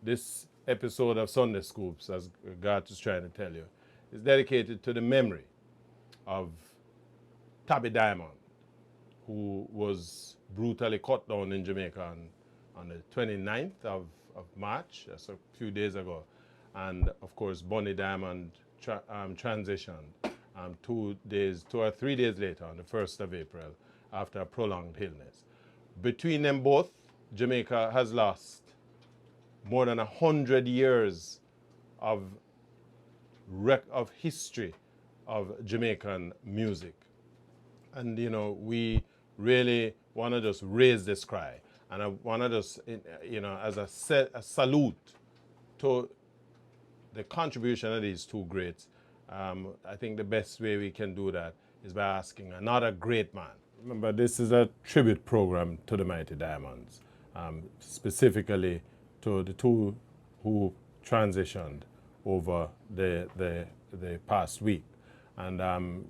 this episode of Sunday Scoops, as Garth is trying to tell you, is dedicated to the memory of Tabby Diamond, who was brutally cut down in Jamaica on the 29th of March, that's a few days ago. And of course, Bonnie Diamond transitioned 2 or 3 days later, on the 1st of April, after a prolonged illness. Between them both, Jamaica has lost more than 100 years of history of Jamaican music. And, you know, we really want to just raise this cry. And I want to just, you know, as a salute to the contribution of these two greats. I think the best way we can do that is by asking another great man. Remember, this is a tribute program to the Mighty Diamonds, specifically to the two who transitioned over the past week. And,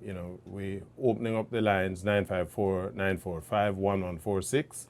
you know, we opening up the lines 954-945-1146.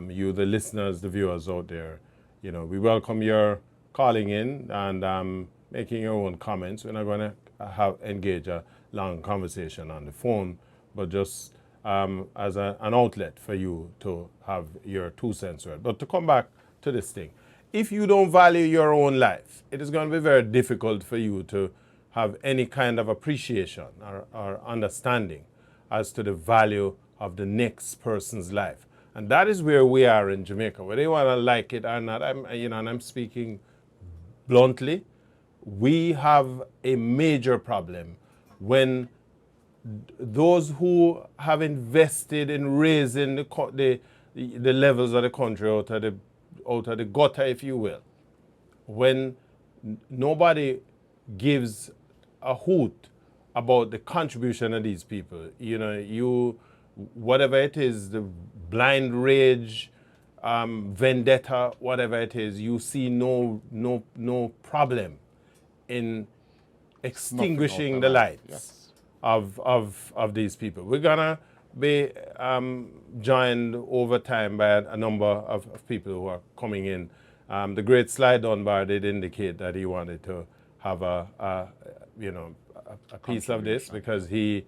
You, the listeners, the viewers out there, you know, we welcome your calling in and making your own comments. We're not going to engage a long conversation on the phone, but just as an outlet for you to have your 2 cents worth. But to come back to this thing, if you don't value your own life, it is going to be very difficult for you to have any kind of appreciation or understanding as to the value of the next person's life. And that is where we are in Jamaica, whether you want to like it or not. I'm speaking bluntly. We have a major problem when those who have invested in raising the levels of the country out of the gutter, if you will, when nobody gives a hoot about the contribution of these people. You know, whatever it is, the blind rage, vendetta, whatever it is, you see no problem in extinguishing the lights, yes, of these people. We're gonna be joined over time by a number of people who are coming in. The great Sly Dunbar did indicate that he wanted to have a piece of this, because he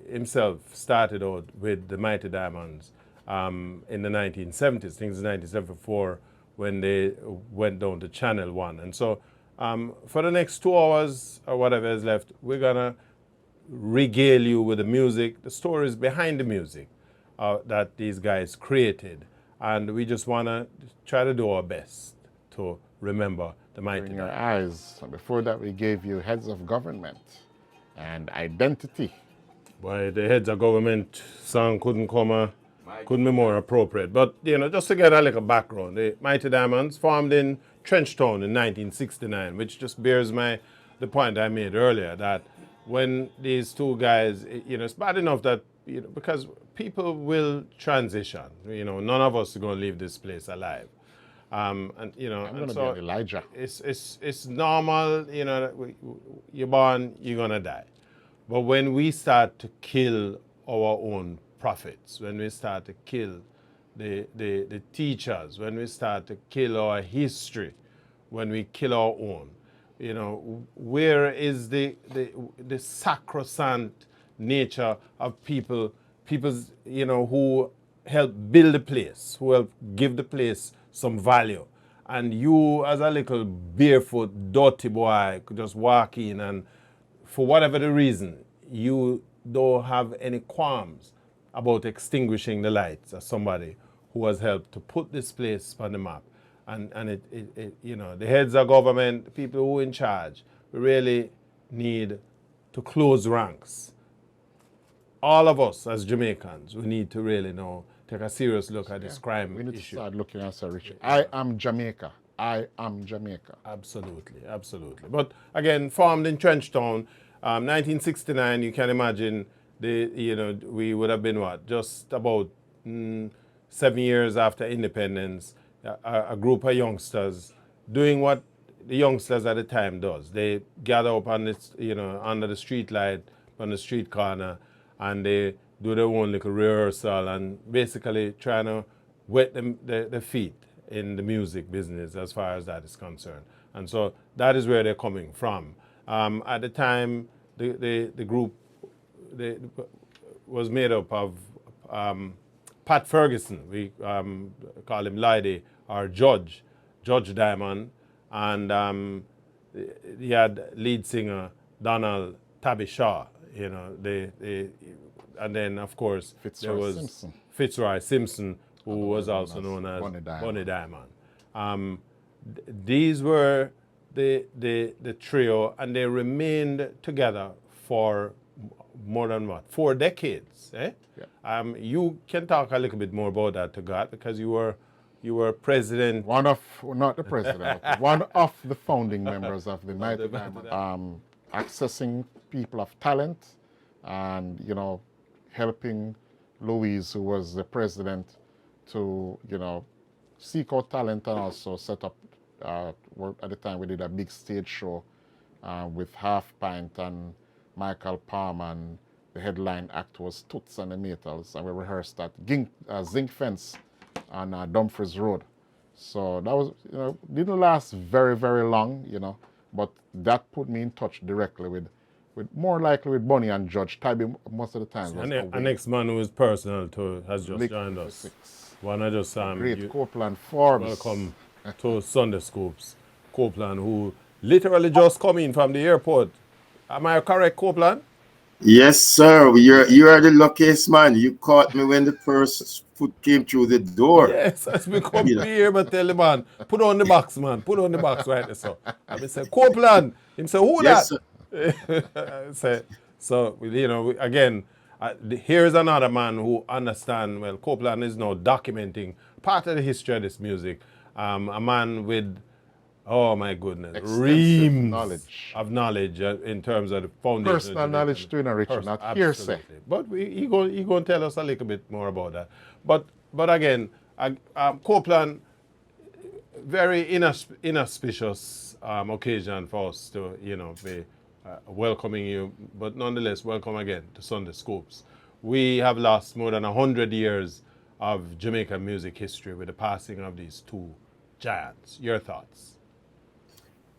himself started out with the Mighty Diamonds in the 1970s. I think it's 1974 when they went down to Channel 1. And so for the next 2 hours or whatever is left, we're going to regale you with the music, the stories behind the music that these guys created. And we just want to try to do our best to remember the Mighty In your eyes. So before that, we gave you heads of government and identity. Boy, the heads of government song couldn't be more appropriate. But, you know, just to get a little background, the Mighty Diamonds formed in Trenchtown in 1969, which just bears the point I made earlier, that when these two guys, you know, it's bad enough that, you know, because people will transition. You know, none of us are going to leave this place alive. And you know, I'm going to so be an Elijah. It's normal, you know, that you're born, you're going to die. But when we start to kill our own prophets, when we start to kill the teachers, when we start to kill our history, when we kill our own, you know, where is the sacrosanct nature of people's, you know, who help build the place, who help give the place some value? And you, as a little barefoot, dirty boy, could just walk in, and for whatever the reason, you don't have any qualms about extinguishing the lights of somebody who has helped to put this place on the map. And it you know, the heads of government, the people who are in charge, we really need to close ranks. All of us as Jamaicans, we need to really take a serious look at this crime issue. We need to start looking at Sir Richard. I am Jamaica. I am Jamaica. Absolutely, absolutely. But again, formed in Trenchtown, 1969. You can imagine we would have been just about 7 years after independence. A group of youngsters doing what the youngsters at the time does. They gather up on this, under the street light, on the street corner, and they do their own little rehearsal and basically trying to wet the feet in the music business as far as that is concerned. And so that is where they're coming from. At the time, the group was made up of Pat Ferguson, we call him Lydie, our Judge Diamond, and he had lead singer Donald Tabby Shaw, and then of course there was Simpson. Fitzroy Simpson, who was also known as Bonnie Diamond. These were the trio, and they remained together for more than 4 decades. Eh? Yeah. You can talk a little bit more about that to God, because you were president. Not the president, one of the founding members of the United Diamond. Accessing people of talent and, helping Louise, who was the president, to, seek out talent and also set up, at the time we did a big stage show with Half Pint and Michael Palm, and the headline act was Toots and the Metals, and we rehearsed at Zinc Fence on Dumfries Road. So that was, didn't last very, very long, but that put me in touch directly with more likely with Bonnie and Judge. Tabby most of the time was Our next man who is personal to has just joined us. Wanna just great Copeland Forbes. Welcome to Sunday Scoops. Copeland, who literally just come in from the airport. Am I correct, Copeland? Yes, sir. You are the luckiest man. You caught me when the first foot came through the door. Yes, as we come here, but tell the man, put on the box, man. Put on the box right there, so. And I say, Copeland. Him say, who Yes, that? So, again, here is another man who understands, well, Copeland is now documenting part of the history of this music. A man with, oh my goodness, reams of knowledge in terms of the foundation. Personal knowledge too, Richard, not hearsay. But he going to tell us a little bit more about that. But again, Copeland, very inauspicious occasion for us to, be welcoming you, but nonetheless, welcome again to Sunday Scoops. We have lost more than 100 years of Jamaican music history with the passing of these two giants. Your thoughts?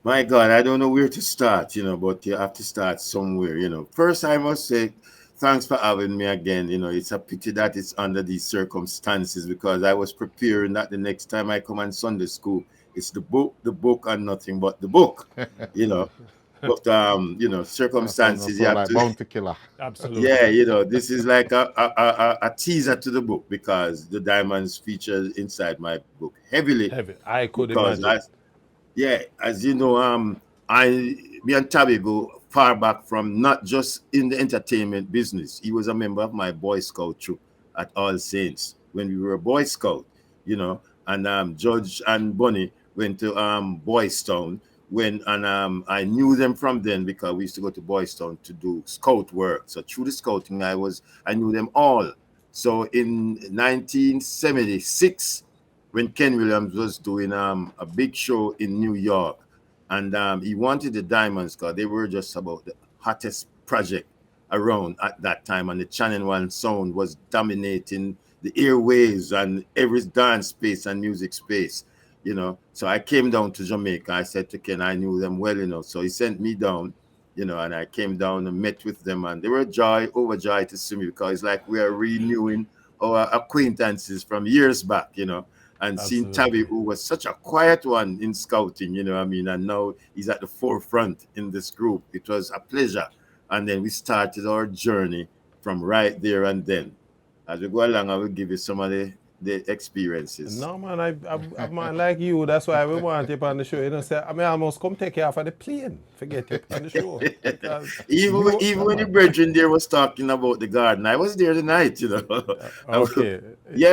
My God, I don't know where to start, but you have to start somewhere, First, I must say, thanks for having me again. It's a pity that it's under these circumstances, because I was preparing that the next time I come on Sunday School, it's the book, and nothing but the book, But, circumstances, you have like to... Bounty Killer. Absolutely. Yeah, this is like a teaser to the book, because the diamonds feature inside my book heavily. I could imagine. As you know, me and Tabby go far back, from not just in the entertainment business. He was a member of my Boy Scout troop at All Saints when we were Boy Scout, and Judge and Bonnie went to Boys Town I knew them from then, because we used to go to Boys Town to do scout work. So through the scouting, I knew them all. So in 1976, when Ken Williams was doing a big show in New York, and he wanted the Diamonds, because they were just about the hottest project around at that time, and the Channel 1 sound was dominating the airwaves and every dance space and music space. So I came down to Jamaica. I said to Ken, I knew them well, so he sent me down, and I came down and met with them, and they were overjoyed to see me, because it's like we are renewing our acquaintances from years back, and seeing Tabby, who was such a quiet one in scouting, and now he's at the forefront in this group. It was a pleasure. And then we started our journey from right there and then. As we go along, I will give you some of the experiences. No, man, I man like you. That's why we want you on the show. Say, I almost come take you off of the plane. Forget you on the show. Even when the brethren there was talking about the garden, I was there tonight, Okay.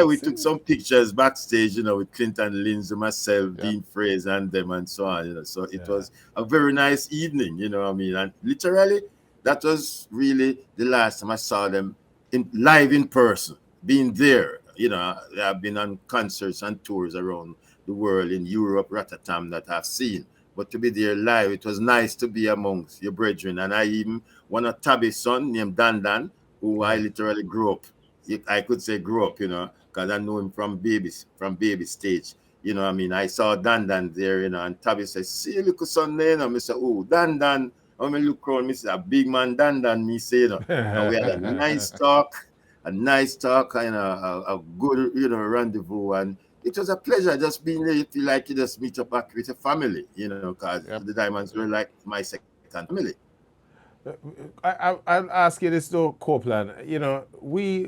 We took some pictures backstage, with Clinton Lindsay, myself, Dean Fraser, and them, and so on, So it was a very nice evening, and literally, that was really the last time I saw them live in person, being there. I've been on concerts and tours around the world, in Europe, Rotterdam, that I've seen. But to be there live, it was nice to be amongst your brethren. And I even, one of Tabby's son named Dan, who I literally grew up. I could say grew up, because I know him from baby stage. You know, I mean, I saw Dan there, you know, and Tabby said, see, look at Sunday, you know, I said, oh, Dan. When I look around, me say, a big man Dan, me say, you know, and we had a nice talk, and a good, you know, rendezvous, and it was a pleasure just being there. You feel like you just meet up back with a family, you know, because Yep. the Diamonds were like my second family. I'll ask you this though, Copeland. You know, we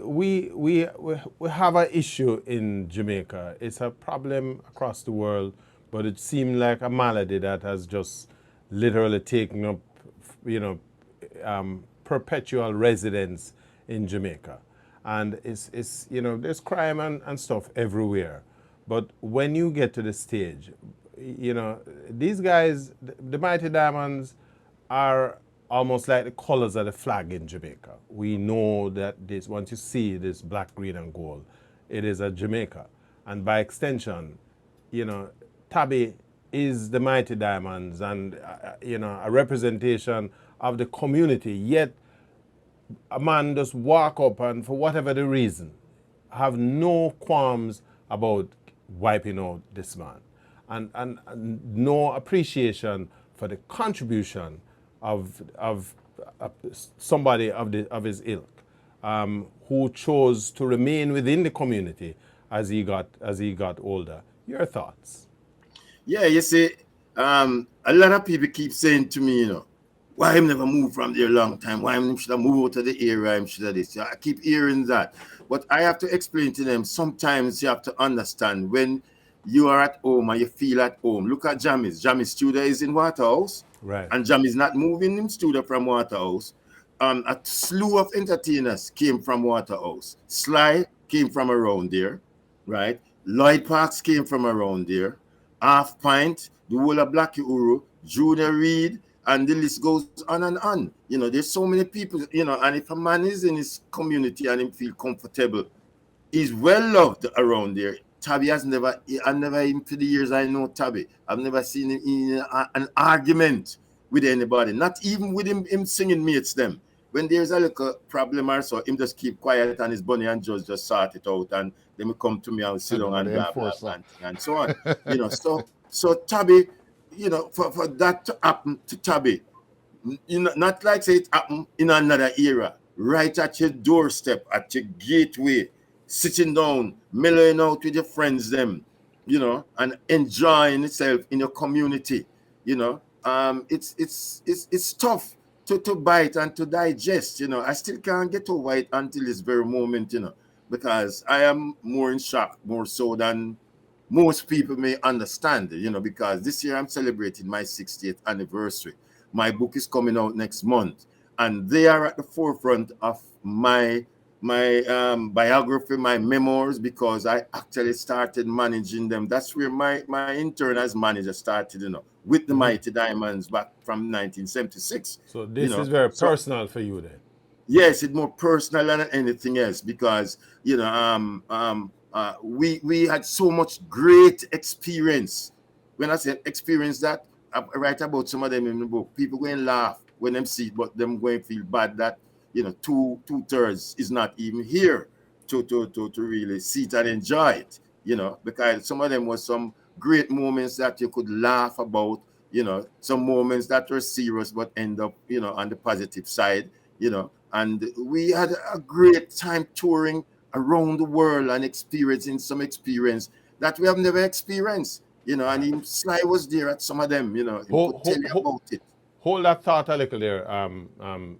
have an issue in Jamaica. It's a problem across the world, but it seemed like a malady that has just literally taken up, you know, perpetual residence in Jamaica. And it's you know, there's crime and stuff everywhere. But when you get to the stage, you know, these guys, the Mighty Diamonds, are almost like the colors of the flag in Jamaica. We know that this, once you see this black, green, and gold, it is a Jamaica. And by extension, you know, Tabby is the Mighty Diamonds and, you know, a representation of the community. Yet a man just walk up and, for whatever the reason, have no qualms about wiping out this man. And no appreciation for the contribution of somebody of his ilk, who chose to remain within the community as he got older. Your thoughts? Yeah, you see, a lot of people keep saying to me, you know, why him never moved from there a long time? Why him should have moved out of the area? Him should have this. I keep hearing that. But I have to explain to them, sometimes you have to understand when you are at home and you feel at home. Look at Jammy's. Jammy's studio is in Waterhouse. Right. And Jammy's not moving him studio from Waterhouse. A slew of entertainers came from Waterhouse. Sly came from around there, right? Lloyd Parks came from around there. Half Pint, the whole of Blackie Uru, Junior Reid, and the list goes on and on. You know, there's so many people, you know, and if a man is in his community and him feel comfortable, he's well loved around there. Tabby has never, even for the years I know Tabby, I've never seen him in an argument with anybody, not even with him singing mates them. When there's a little problem or so, him just keep quiet and his bunny and just sort it out, and then we come to me and sit down and blah, blah, blah, and so on. You know, so Tabby, you know, for that to happen to Tabby, you know, not like say it happened in another era, right at your doorstep, at your gateway, sitting down, mellowing out with your friends them, you know, and enjoying itself in your community, you know. It's tough to bite and to digest, you know. I still can't get over it until this very moment, you know, because I am more in shock, more so than most people may understand, you know, because this year I'm celebrating my 60th anniversary. My book is coming out next month, and they are at the forefront of my biography, my memoirs, because I actually started managing them. That's where my intern as manager started, you know, with the Mighty Diamonds back from 1976. So this is very personal for you then. Yes, it's more personal than anything else because, you know, we had so much great experience. When I say experience, that I write about some of them in the book. People go and laugh when them see it, but them going to feel bad that, you know, two-thirds is not even here to really see it and enjoy it, you know, because some of them was some great moments that you could laugh about, you know, some moments that were serious but end up, you know, on the positive side, you know. And we had a great time touring around the world and experiencing some experience that we have never experienced, you know. And even Sly was there at some of them, you know. He could tell you about it. Hold that thought a little there,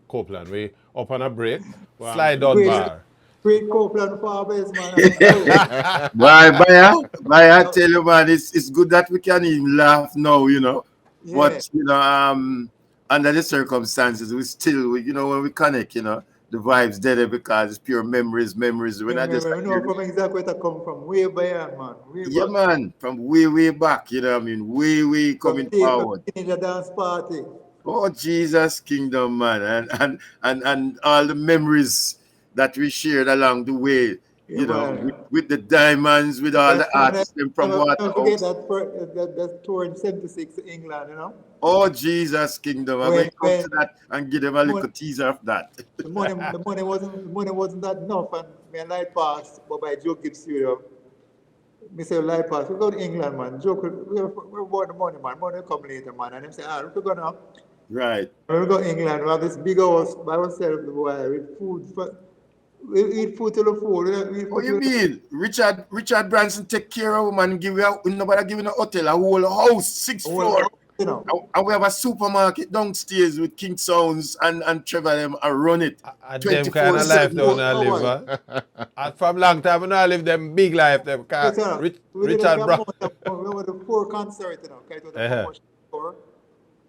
Copeland. We up on a break. Sly Dunbar. Great Copeland Fathers, man. Bye, I tell you, man, it's good that we can even laugh now, you know. Yeah. But, you know, under the circumstances, we still, you know, when we connect, you know, the vibes dead because it's pure memories. When I just know from exactly where I come from, way back, man. Yeah, man, from way back, you know what I mean? Way coming forward. In the dance party. Oh, Jesus Kingdom, man. And all the memories that we shared along the way, you know, with the Diamonds, with all the artists from Waterhouse. Don't forget that tour in 76 to England, you know? Oh, Jesus Kingdom. I'm going to come to that and give them a little teaser of that. The money wasn't that enough, and me and Light passed, but by Joe Gibbs Studio, me say life pass. We go to England, man. Joke, we want the money, man. Money come later, man. And them say, we go now. Right. When we go to England, we have this big house by ourselves, the boy, with food. We eat food till the food. We eat What food you till mean? Richard Branson take care of woman, give you nobody giving a hotel, a whole house, 6 floor. you know. And we have a supermarket downstairs with King Sounds and Trevor them and run it. And them kind of life down there live, huh? And from long time, I live them big life, them. Yes, sir. We did Richard a Brown. we went to 4 concerts, you know. It was a promotion tour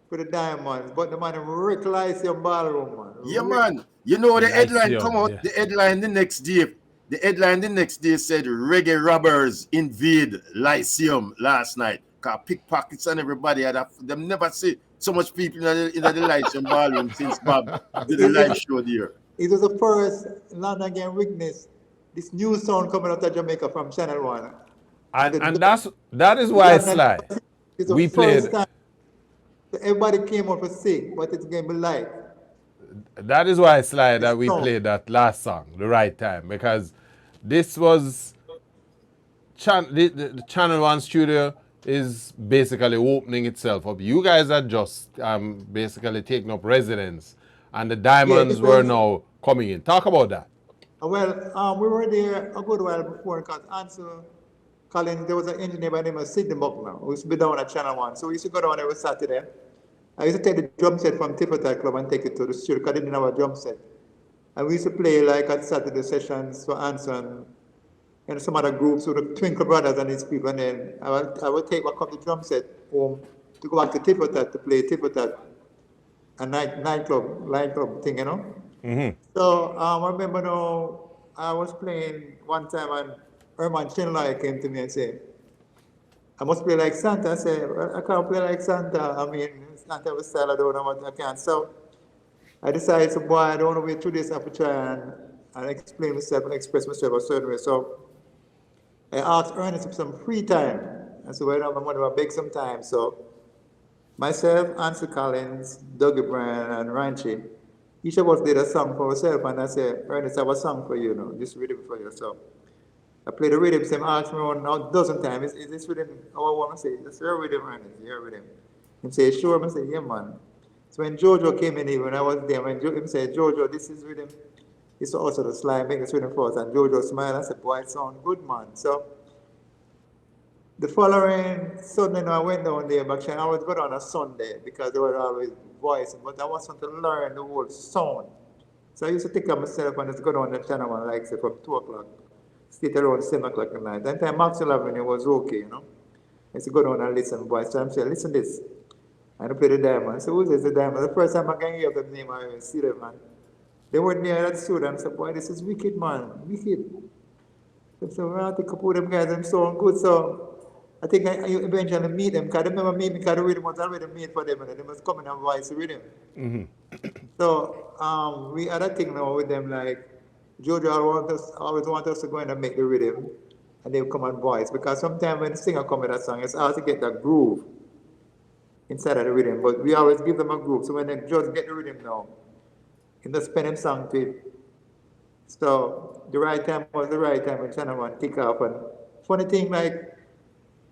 for the Diamonds. But the man Rick Lyceum Ballroom, man. Yeah, man. You know the headline Lyceum, come out, yeah. the headline the next day. The headline the next day said reggae robbers invade Lyceum last night. Cause pickpockets and everybody had them never see so much people in the Lyceum ballroom since Bob did the live show there. It was the first London again witness this new sound coming out of Jamaica from Channel 1. And that is why Sly. It's the We first played. time everybody came out to sing, but it's going to be live. That is why Sly that we No. played that last song, the right time, because this was the Channel 1 studio is basically opening itself up. You guys are just basically taking up residence, and the Diamonds were now coming in. Talk about that. Well, we were there a good while before because Ansel Collins, there was an engineer by the name of Sidney Buckner who used to be down at Channel 1. So we used to go down every Saturday. I used to take the drum set from Tipperary Club and take it to the studio because they didn't have a drum set. And we used to play like at Saturday sessions for Ansel and some other groups with the Twinkle Brothers and these people. And then I would take my couple drum set home to go back to Tipperary to play Tipperary, a nightclub thing, you know. Mm-hmm. So I remember now I was playing one time and Herman Chinley came to me and said, I must play like Santa. I said, well, I can't play like Santa. I mean, Santa was style, I don't know what I can. So I decided, so boy, I don't want to wait 2 days after try and explain myself and express myself a certain way. So I asked Ernest for some free time. And so I don't have money, I beg some time. So myself, Ansel Collins, Dougie Bryan, and Ranchi, each of us did a song for ourselves. And I said, Ernest, I have a song for you, you know, this rhythm for you. So I played the rhythm, so he asked me a dozen times, is this rhythm how I want to say? That's your rhythm, Ernest, your rhythm. He said, sure, I said, yeah, man. So when Jojo came in here, when I was there, when he said, Jojo, this is rhythm, it's also the Sly, make this rhythm for us. And Jojo smiled, I said, boy, it sounds good, man. So the following Sunday, I went down there, but I was good on a Sunday because they were always voicing, but I wanted to learn the whole sound. So I used to take up myself and just go down the channel, like say from 2 o'clock. Stay around 7 o'clock at night. That time Maxwell Avenue was okay, you know. I used to go down and listen, boys. So I'm saying, listen this. And I play the Diamond. So who's this, the Diamond? The first time I can hear the name, I see them, man. They were near that studio and I said, boy, this is wicked, man. Wicked. So well, I think a couple of them guys, them sound good. So I think I eventually meet them. Because I remember meeting me because the rhythm was already made for them. And they must come in and voice the rhythm. Mm-hmm. So we had a thing now with them, like, Jojo always want us to go in and make the rhythm, and they come and voice. Because sometimes when the singer come with that song, it's hard to get that groove inside of the rhythm. But we always give them a groove. So when they just get the rhythm now, you just spend them song to it. So the right time was the right time when Channel 1 kick off. And funny thing, like,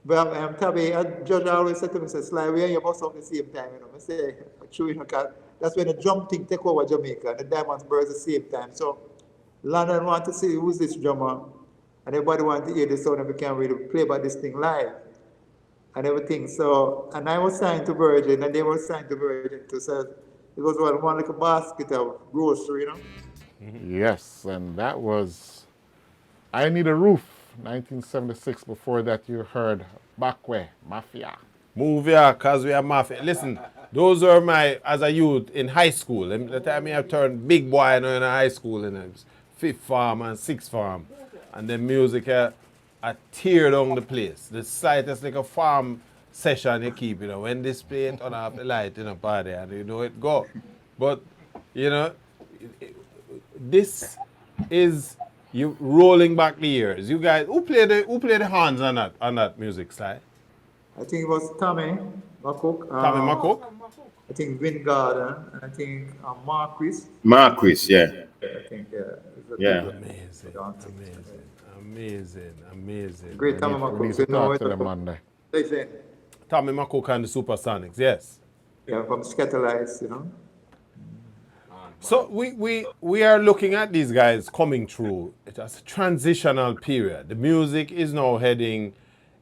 well, Tabby, Judge always said to me, Sly, we and you bust off the same time, you know. I say, true, you know, because that's when the drum thing take over Jamaica, and the Diamonds burst at the same time. So London want to see who's this drummer, and everybody want to hear the sound, and we can really play about this thing live and everything. So, and I was signed to Virgin, and they were signed to Virgin too. So it was one like a basket of grocery, you know. Mm-hmm. Yes, and that was I Need a Roof, 1976. Before that, you heard Backway, Mafia. Move here, cause we are mafia. Listen, those were my, as a youth in high school. The time I turned big boy, you know, in high school, in the 5th form and 6th form. And the music, I tear down the place. The slightest like a farm session you keep, you know, when this play it on off the light in a party and you know it go. But, you know, this is you rolling back the years. You guys, who play the horns on that music, Sly? I think it was Tommy McCook. Tommy McCook? I think Wingarden, and I think Marquis. Marquis, yeah. I think is a Yeah. big Amazing, dancing. amazing. Great Tommy We McCook. need to You know talk it to them from Monday. listen, Tommy McCook and the Supersonics, yes. yeah, from Scatterlights, you know. So we are looking at these guys coming through. It's a transitional period. The music is now heading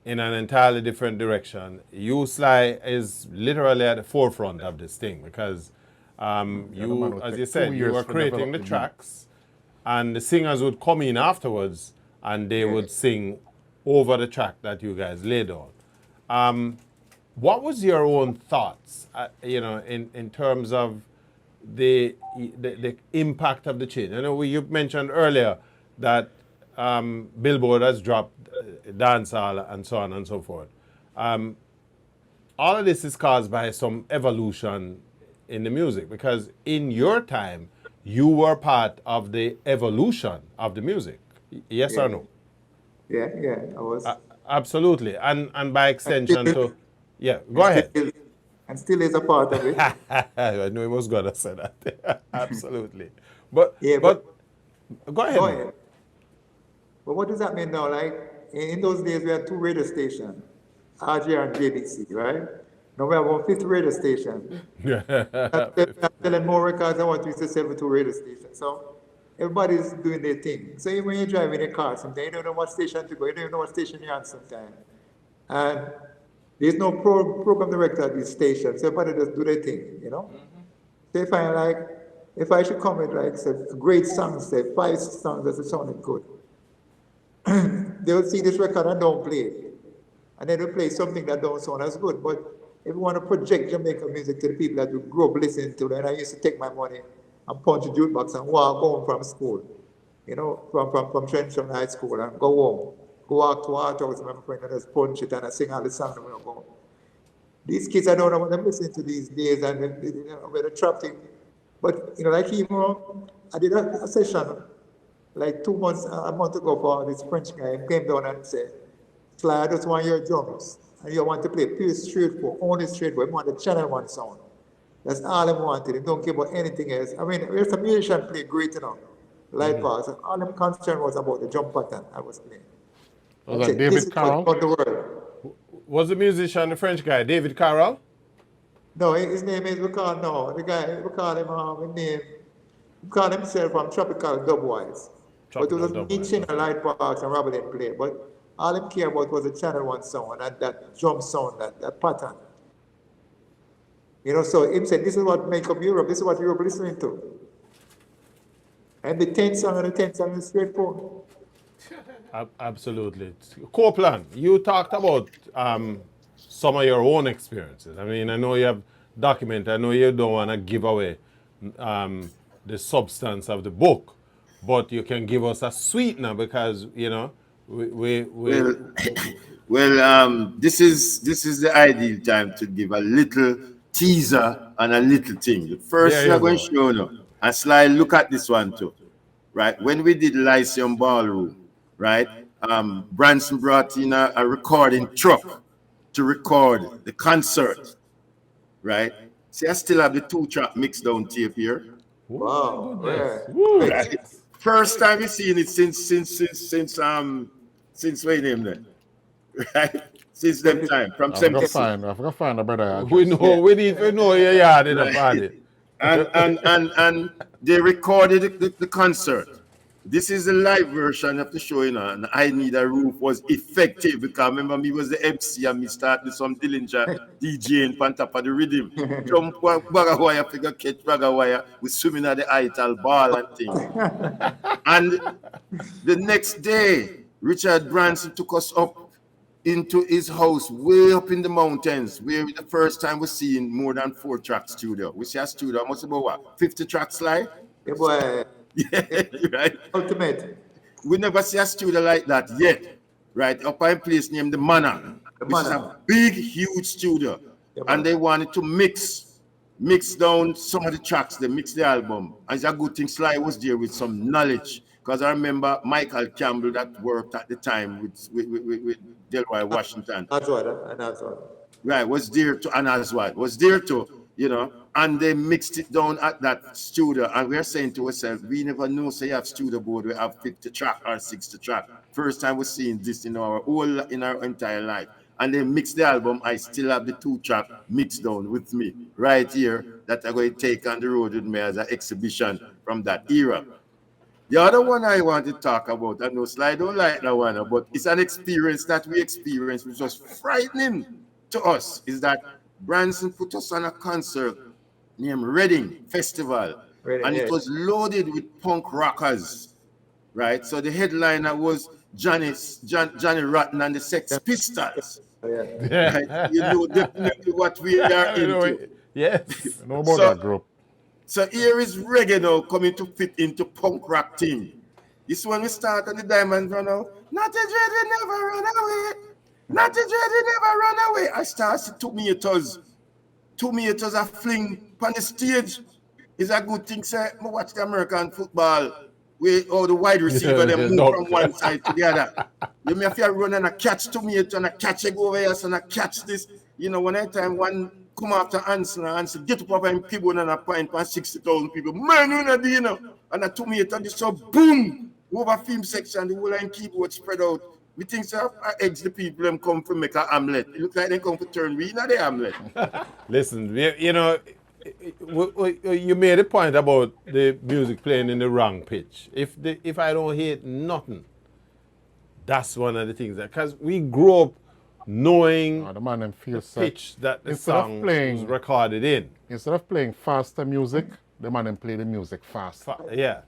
in an entirely different direction. You, Sly, is literally at the forefront of this thing because the man you, would as take you 2 said, you years were to creating develop the the beat. tracks, and the singers would come in afterwards and they would sing over the track that you guys laid on. What was your own thoughts, in terms of the impact of the change? I know you mentioned earlier that Billboard has dropped dancehall and so on and so forth. All of this is caused by some evolution in the music because in your time, you were part of the evolution of the music. Yes Yeah. or no? Yeah, I was. Absolutely. And by extension still- to, yeah, go ahead. And still is a part of it. I knew he was going to say that. Absolutely. But, Yeah, but go ahead. Go man. ahead. But what does that mean now? Like in those days, we had 2 radio stations, RJ and JBC, right? Now we have one 5th radio station. I'm selling more records than what we used to sell with 2 radio stations. So everybody's doing their thing. So even when you're driving a car, sometimes you don't know what station to go. You don't even know what station you're on sometimes. And there's no program director at these stations. So everybody just do their thing, you know? So if I should come with like say, a great song, say 5 songs that sounded good, they will see this record and don't play it. And then they'll play something that don't sound as good. But if you want to project Jamaican music to the people that you grew up listening to, then I used to take my money and punch a jukebox and walk home from school, you know, from Trencham High School and go home. Go walk to our house with my friend and just punch it and I sing all the songs when I go home. These kids, I don't know what I'm listening to these days and where the trap thing. But, you know, like I did a session like 2 months, a month ago for this French guy. He came down and said, Sly, I just want your drums. And you want to play pure straight for only straight for. You want the channel 1 sound. That's all I wanted. He don't care about anything else. I mean, there's some musician play great, you know, light bars. And all I'm concerned was about the drum pattern I was playing. Was I that said, this David is what Carroll? about the world. Was the musician the French guy, David Carroll? No, his name is, we call him, he called himself Tropical Dubwise. But it was Tropical me, Dubwise, Chin, Light Parks, and Robert didn't play. But all him care about was the channel 1 sound and that drum sound, that pattern. You know, so him said, this is what make up Europe, this is what Europe listening to. And the 10th song is straightforward. Absolutely. Copeland, you talked about some of your own experiences. I mean, I know you have documented, I know you don't want to give away the substance of the book, but you can give us a sweetener because, you know, This is the ideal time to give a little teaser and a little thing. The first There thing you I'm going go. to show you, and Sly, look at this one too. Right, when we did Lyceum Ballroom, right, Branson brought in a recording truck to record the concert, right? See, I still have the 2-track mix down tape here. Wow, yeah. Right? First time we seen it since when name then, right? Since them time from I've got Simpson. to find a better we address. know we need to know your yard in a party. And they recorded the concert. This is the live version of the show, you know, and I Need a Roof was effective because remember me was the MC and me started some Dillinger DJing on top of the rhythm. Jump bag of wire, figure catch bag of wire, we swimming at the Ital ball and thing. And the next day, Richard Branson took us up into his house way up in the mountains, where the first time we seen more than 4-track studio. We see a studio, must about what, 50 tracks like? Yeah, boy. Yeah, right. Ultimate. We never see a studio like that yet, right? Up in a place named the Manor, which is a big, huge studio. Yeah, And they wanted to mix down some of the tracks, they mix the album. And it's a good thing Sly was there with some knowledge. Because I remember Michael Campbell that worked at the time with Delroy Washington. That's what. Right, was there to, and as well, was there too. you know, and they mixed it down at that studio. And we're saying to ourselves, we never know, say, you have studio board, we have 50 track or 60 track. First time we're seeing this in our entire life. And they mixed the album. I still have the 2-track mixed down with me right here that I'm going to take on the road with me as an exhibition from that era. The other one I want to talk about, I know Sly don't like that one, but it's an experience that we experienced, which was frightening to us, is that Branson put us on a concert named Reading Festival, and it was loaded with punk rockers, right? So the headliner was Johnny Rotten and the Sex Pistols. Right? You know definitely what we are into. Yes. Know about that group. So here is reggae now coming to fit into punk rock thing. This when we start on the Diamond Run out. Not a dread we never run away. Not a dread we never run away. I start to 2 meters. 2 meters of fling on the stage. Is a good thing, sir. I watch the American football. Where all the wide receiver them move from one side to the other. You may have to run and I catch 2 meters and I catch it over here and I catch this. You know, when I time one come after answer, get up and people and a point for 60,000 people. Man, you know, you know. And I 2 meters and so boom, over film section, the whole line keyboard spread out. We think so I edge the people them come to make an omelette. It looks like they come to turn we not the omelette. Listen, you know, you made a point about the music playing in the wrong pitch. If I don't hate nothing, that's one of the things that, because we grew up knowing The man them feel the pitch that the Instead of song playing- was recorded in. Instead of playing faster music, the man them play the music fast. Yeah.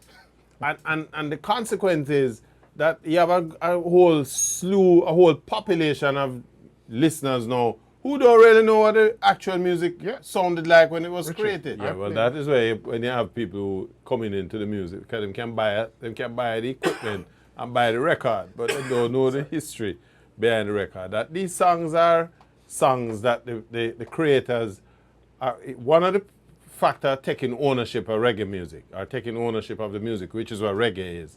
And the consequence is that you have a whole slew, a whole population of listeners now who don't really know what the actual music sounded like when it was created. Yeah, well, that is where when you have people who coming into the music, because they can buy the equipment and buy the record, but they don't know the history behind the record. That these songs are songs that the creators are. One of the factors taking ownership of reggae music, or taking ownership of the music, which is what reggae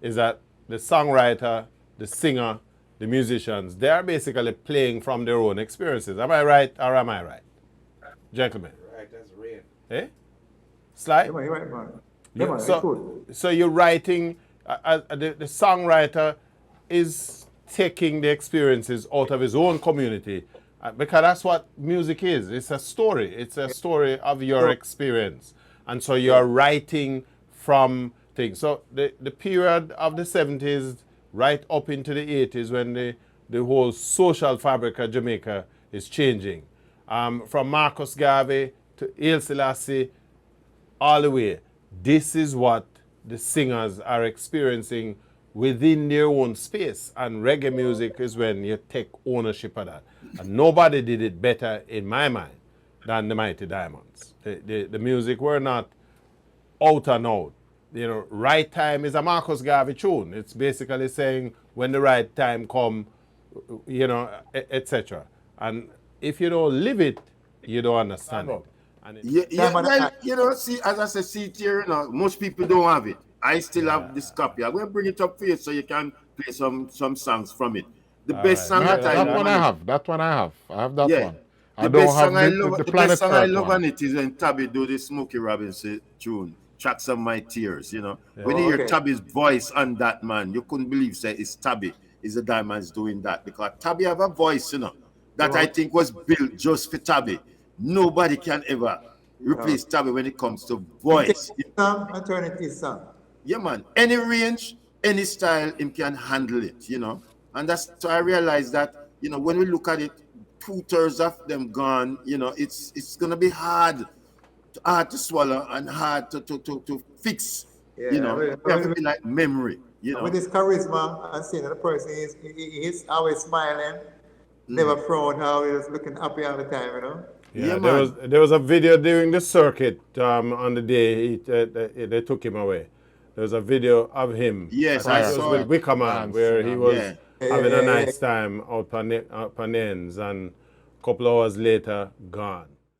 is that the songwriter, the singer, the musicians, they are basically playing from their own experiences. Am I right or am I right? Gentlemen. Right, that's red. Eh? Sly? You're right, man. You- Man, so, it's good. so you're writing, the songwriter is taking the experiences out of his own community, because that's what music is. It's a story. It's a story of your experience. And so you're writing from things. So the period of the 70s right up into the 80s when the whole social fabric of Jamaica is changing. From Marcus Garvey to Haile Selassie, all the way. This is what the singers are experiencing within their own space. And reggae music is when you take ownership of that. And nobody did it better, in my mind, than the Mighty Diamonds. The music were not out and out. You know, Right Time is a Marcus Garvey tune. It's basically saying when the right time come, you know, etc. And if you don't live it, you don't understand it. And Well, you know, see, as I said, see here, you know, most people don't have it. I still have this copy. I'm going to bring it up for you so you can play some songs from it. The best song That that I one I have. That one I have. I have that one. I The don't best have song I the love, the Planet best song I Earth love one. on it is when Tabby do the Smokey Robinson tune, Tracks of My Tears, you know. When you Oh, hear okay. Tabby's voice on that, man, you couldn't believe, say, it's Tabby. Is the Diamonds doing that. Because Tabby have a voice, you know, that I think was built just for Tabby. Nobody can ever replace Tabby when it comes to voice. Song, I turn it his song. Yeah, man. Any range, any style, him can handle it, you know. And that's so I realized that, you know, when we look at it, 2/3 of them gone, you know, it's gonna be hard to swallow and hard to fix. Yeah, You know, well, it have to be like memory, you know. With his charisma and seeing that the person is always smiling, never frown, how he was looking happy all the time, you know. Yeah, there was a video during the circuit on the day they took him away. There was a video of him. Yes, I I think it saw was it. with Wickerman, where he was Yeah. having a Yeah. nice time out on ends, and a couple hours later, gone.